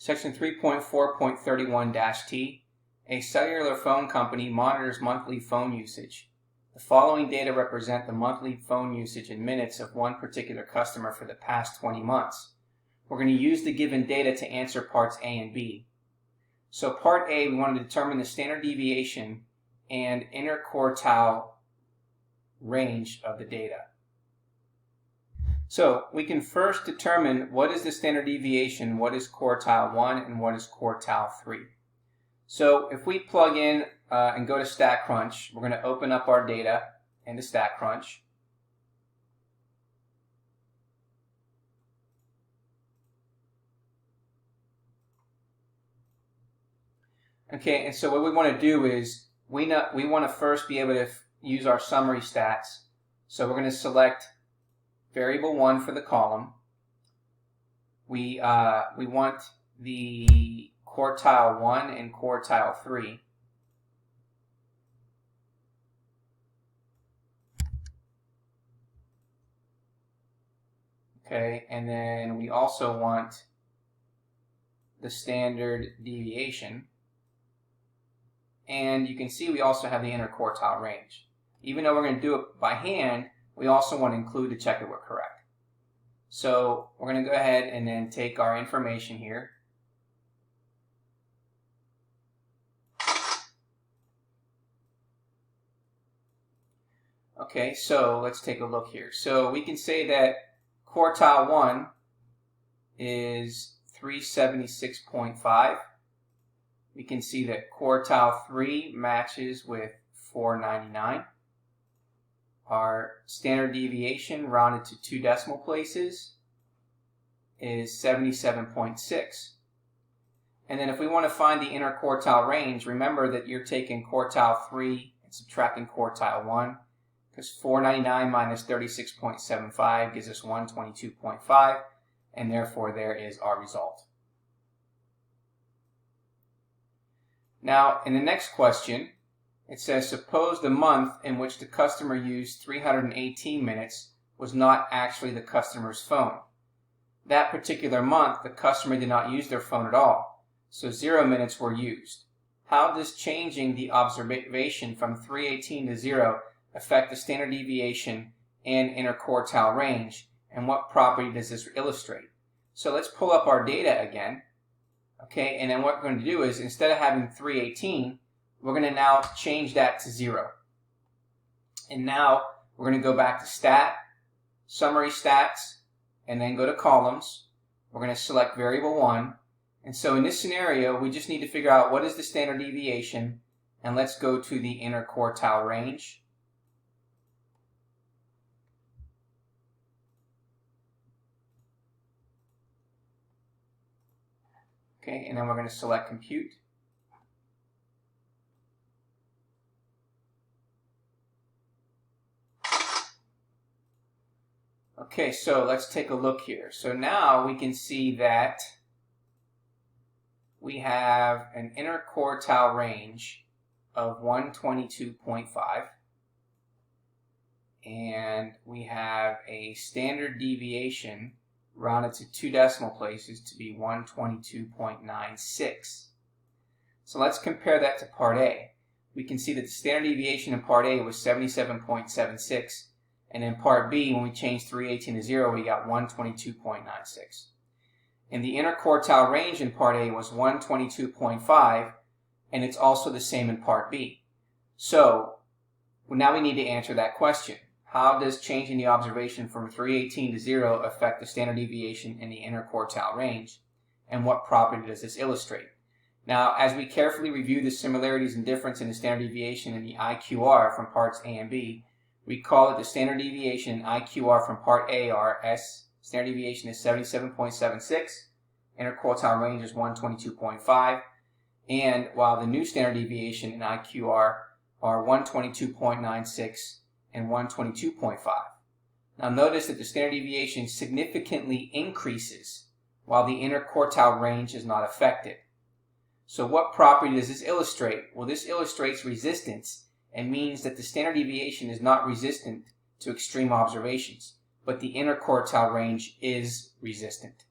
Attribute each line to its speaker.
Speaker 1: Section 3.4.31-T. A cellular phone company monitors monthly phone usage. The following data represent the monthly phone usage in minutes of one particular customer for the past 20 months. We're going to use the given data to answer parts A and B. So part A, we want to determine the standard deviation and interquartile range of the data. So we can first determine what is the standard deviation, what is quartile 1, and what is quartile 3. So if we plug in and go to StatCrunch, we're going to open up our data into StatCrunch. Okay, and so what we want to do is we want to first be able to use our summary stats. So we're going to select variable 1 for the column. We want the quartile 1 and quartile 3. Okay, and then we also want the standard deviation. And you can see we also have the interquartile range. Even though we're going to do it by hand, we also want to include to check that we're correct. So we're going to go ahead and then take our information here. Okay, so let's take a look here. So we can say that quartile 1 is 376.5. We can see that quartile 3 matches with 499. Our standard deviation rounded to 2 decimal places is 77.6. And then if we want to find the interquartile range, remember that you're taking quartile 3 and subtracting quartile 1, because 499 minus 36.75 gives us 122.5, and therefore there is our result. Now, in the next question, it says, suppose the month in which the customer used 318 minutes was not actually the customer's phone. That particular month, the customer did not use their phone at all, so 0 minutes were used. How does changing the observation from 318 to 0 affect the standard deviation and interquartile range, and what property does this illustrate? So let's pull up our data again. Okay, and then what we're going to do is, instead of having 318, we're going to now change that to 0. And now we're going to go back to Stat, Summary Stats, and then go to Columns. We're going to select Variable 1. And so in this scenario, we just need to figure out what is the standard deviation, and let's go to the interquartile range. Okay, and then we're going to select Compute. Okay, so let's take a look here. So now we can see that we have an interquartile range of 122.5, and we have a standard deviation rounded to 2 decimal places to be 122.96. So let's compare that to part A. We can see that the standard deviation in part A was 77.76, and in part B, when we changed 318 to 0, we got 122.96. And the interquartile range in part A was 122.5, and it's also the same in part B. So now we need to answer that question. How does changing the observation from 318 to 0 affect the standard deviation in the interquartile range, and what property does this illustrate? Now, as we carefully review the similarities and difference in the standard deviation and the IQR from parts A and B, recall that the standard deviation and IQR from part A are standard deviation is 77.76, interquartile range is 122.5, and while the new standard deviation and IQR are 122.96 and 122.5. Now notice that the standard deviation significantly increases while the interquartile range is not affected. So what property does this illustrate? Well, this illustrates resistance and means that the standard deviation is not resistant to extreme observations, but the interquartile range is resistant.